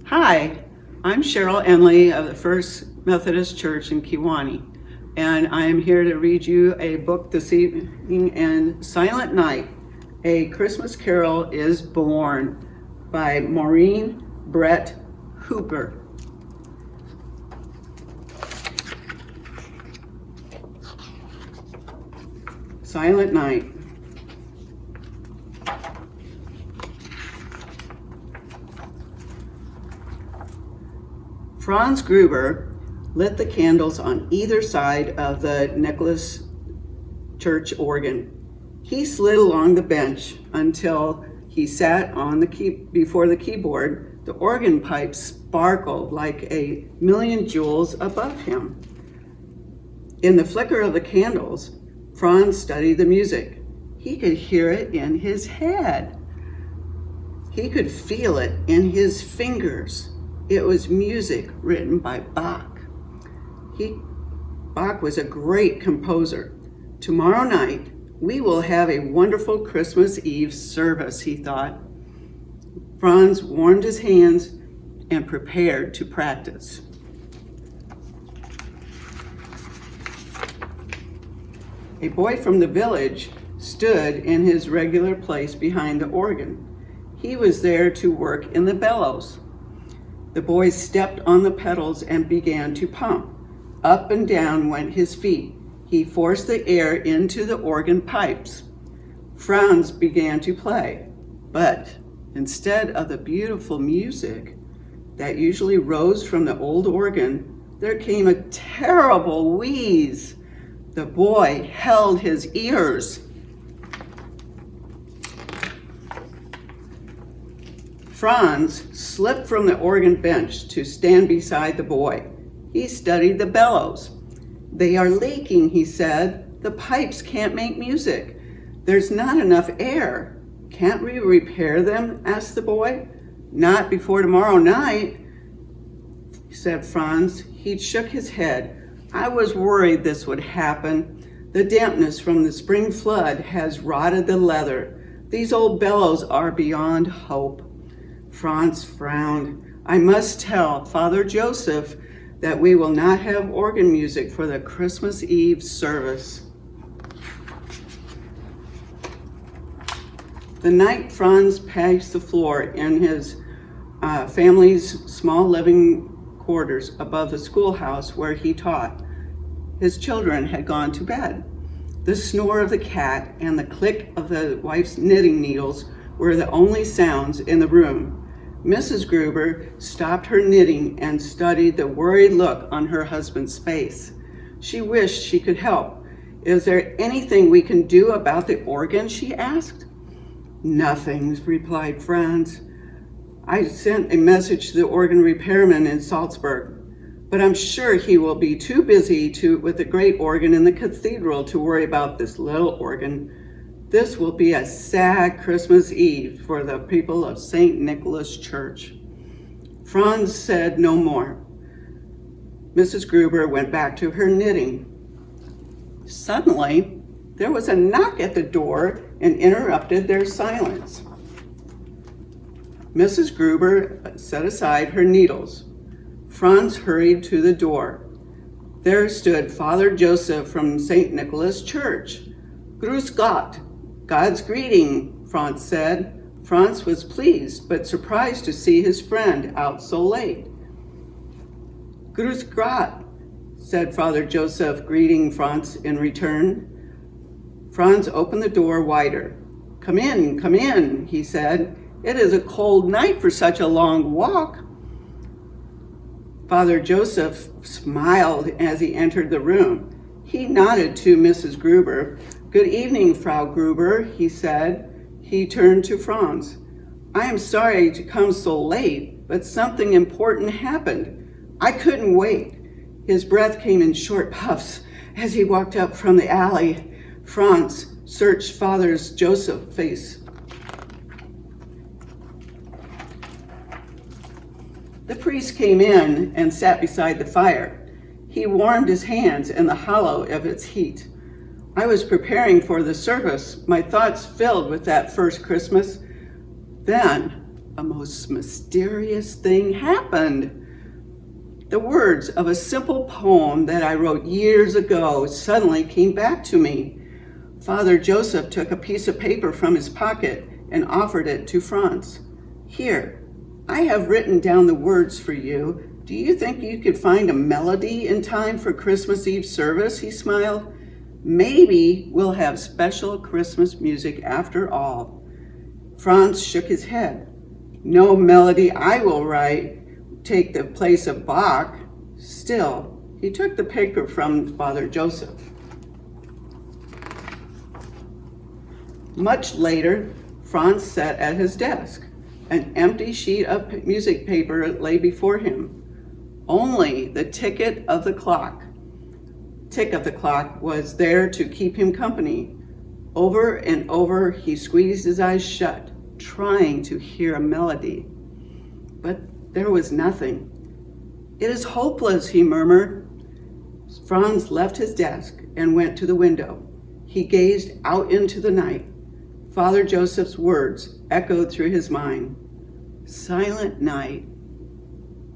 Hi, I'm Cheryl Ehnle of the First Methodist Church in Kewanee, and I am here to read you a book this evening, and Silent Night, A Christmas Carol is Born by Maureen Brett Hooper. Silent Night. Franz Gruber lit the candles on either side of the Nicholas church organ. He slid along the bench until he sat on before the keyboard. The organ pipes sparkled like a million jewels above him. In the flicker of the candles, Franz studied the music. He could hear it in his head. He could feel it in his fingers. It was music written by Bach. Bach was a great composer. Tomorrow night, we will have a wonderful Christmas Eve service, he thought. Franz warmed his hands and prepared to practice. A boy from the village stood in his regular place behind the organ. He was there to work in the bellows. The boy stepped on the pedals and began to pump. Up and down went his feet. He forced the air into the organ pipes. Franz began to play, but instead of the beautiful music that usually rose from the old organ, there came a terrible wheeze. The boy held his ears. Franz slipped from the organ bench to stand beside the boy. He studied the bellows. "They are leaking," he said. "The pipes can't make music. There's not enough air. Can't we repair them?" asked the boy. "Not before tomorrow night," said Franz. He shook his head. "I was worried this would happen. The dampness from the spring flood has rotted the leather. These old bellows are beyond hope." Franz frowned. "I must tell Father Joseph that we will not have organ music for the Christmas Eve service." The night Franz paced the floor in his family's small living quarters above the schoolhouse where he taught, his children had gone to bed. The snore of the cat and the click of the wife's knitting needles were the only sounds in the room. Mrs. Gruber stopped her knitting and studied the worried look on her husband's face. She wished she could help. "Is there anything we can do about the organ?" she asked. "Nothing," replied Franz. "I sent a message to the organ repairman in Salzburg, but I'm sure he will be too busy with the great organ in the cathedral to worry about this little organ. This will be a sad Christmas Eve for the people of St. Nicholas Church." Franz said no more. Mrs. Gruber went back to her knitting. Suddenly, there was a knock at the door and interrupted their silence. Mrs. Gruber set aside her needles. Franz hurried to the door. There stood Father Joseph from St. Nicholas Church. "Grüß Gott," "God's greeting," Franz said. Franz was pleased but surprised to see his friend out so late. "Grüß Gott," said Father Joseph, greeting Franz in return. Franz opened the door wider. come in," he said. "It is a cold night for such a long walk." Father Joseph smiled as he entered the room. He nodded to Mrs. Gruber. "Good evening, Frau Gruber," he said. He turned to Franz. "I am sorry to come so late, but something important happened. I couldn't wait." His breath came in short puffs as he walked up from the alley. Franz searched Father Joseph's face. The priest came in and sat beside the fire. He warmed his hands in the hollow of its heat. "I was preparing for the service, my thoughts filled with that first Christmas. Then a most mysterious thing happened. The words of a simple poem that I wrote years ago suddenly came back to me. Father Joseph took a piece of paper from his pocket and offered it to Franz. "Here, I have written down the words for you. Do you think you could find a melody in time for Christmas Eve service?" he smiled. "Maybe we'll have special Christmas music after all." Franz shook his head. "No melody I will write take the place of Bach." Still, he took the paper from Father Joseph. Much later, Franz sat at his desk. An empty sheet of music paper lay before him. Only the tick of the clock was there to keep him company. Over and over he squeezed his eyes shut, trying to hear a melody. But there was nothing. "It is hopeless," he murmured. Franz left his desk and went to the window. He gazed out into the night. Father Joseph's words echoed through his mind. "Silent night,"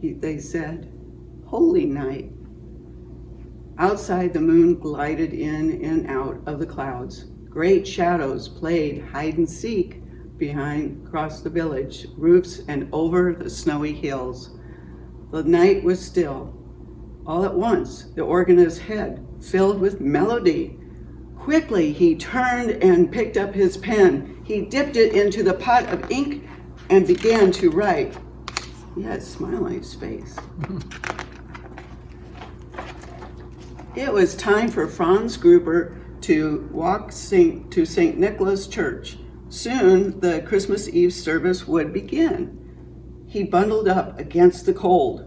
they said. "Holy night." Outside, the moon glided in and out of the clouds. Great shadows played hide and seek across the village roofs and over the snowy hills. The night was still. All at once, the organist's head filled with melody. Quickly, he turned and picked up his pen. He dipped it into the pot of ink and began to write. He had a smile on his face. It was time for Franz Gruber to walk to St. Nicholas Church. Soon the Christmas Eve service would begin. He bundled up against the cold.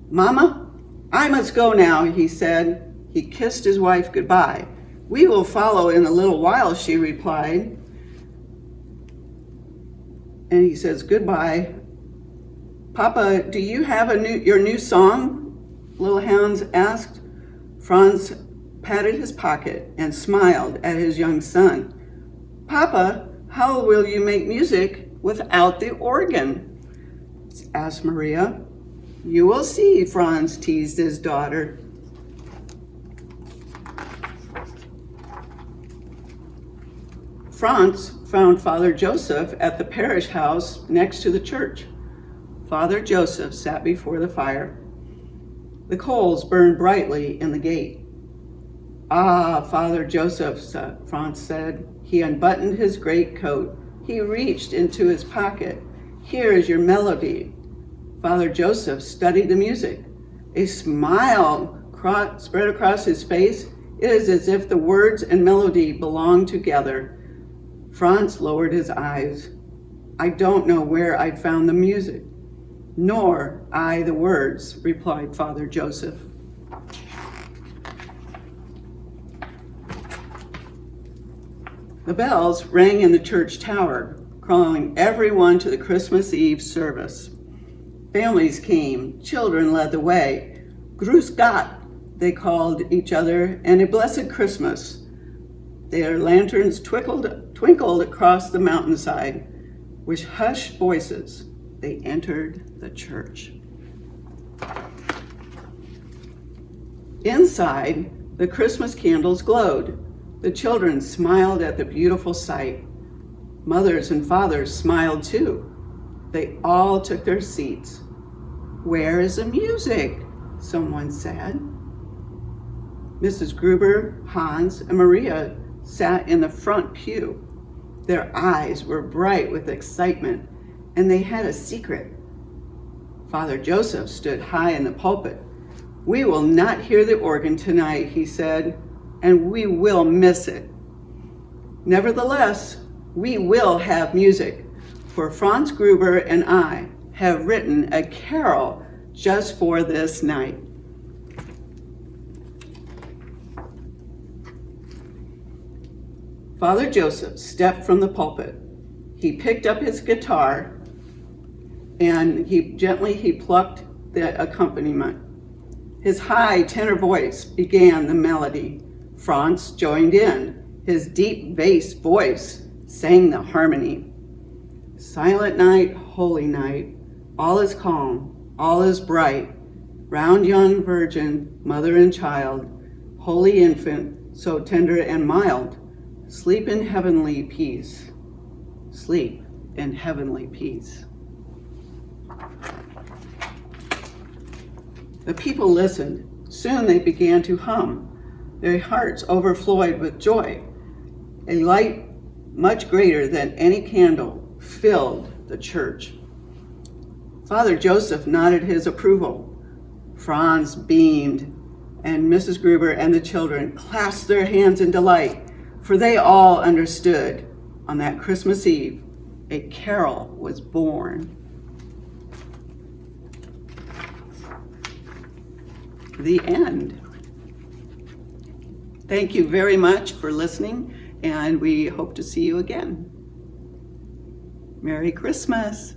"Mama, I must go now," he said. He kissed his wife goodbye. "We will follow in a little while," she replied. And he says, "Goodbye." "Papa, do you have your new song?" little Hans asked. Franz patted his pocket and smiled at his young son. "Papa, how will you make music without the organ?" asked Maria. "You will see," Franz teased his daughter. Franz found Father Joseph at the parish house next to the church. Father Joseph sat before the fire. The coals burned brightly in the gate. "Ah, Father Joseph," Franz said. He unbuttoned his great coat. He reached into his pocket. "Here is your melody." Father Joseph studied the music. A smile spread across his face. It is as if the words and melody belonged together. Franz lowered his eyes. "I don't know where I found the music, nor I the words," replied Father Joseph. The bells rang in the church tower, calling everyone to the Christmas Eve service. Families came, children led the way. "Grüß Gott," they called each other, and "a blessed Christmas." Their lanterns twinkled across the mountainside. With hushed voices, they entered the church. Inside, the Christmas candles glowed. The children smiled at the beautiful sight. Mothers and fathers smiled too. They all took their seats. "Where is the music?" someone said. Mrs. Gruber, Hans, and Maria sat in the front pew. Their eyes were bright with excitement, and they had a secret. Father Joseph stood high in the pulpit. "We will not hear the organ tonight," he said, "and we will miss it. Nevertheless, we will have music, for Franz Gruber and I have written a carol just for this night." Father Joseph stepped from the pulpit. He picked up his guitar and he plucked the accompaniment. His high tenor voice began the melody. Franz joined in. His deep bass voice sang the harmony. Silent night, holy night, all is calm, all is bright. Round young virgin, mother and child, holy infant, so tender and mild, sleep in heavenly peace. Sleep in heavenly peace. The people listened. Soon they began to hum. Their hearts overflowed with joy. A light much greater than any candle filled the church. Father Joseph nodded his approval. Franz beamed, and Mrs. Gruber and the children clasped their hands in delight, for they all understood on that Christmas Eve a carol was born. The end. Thank you very much for listening, and we hope to see you again. Merry Christmas.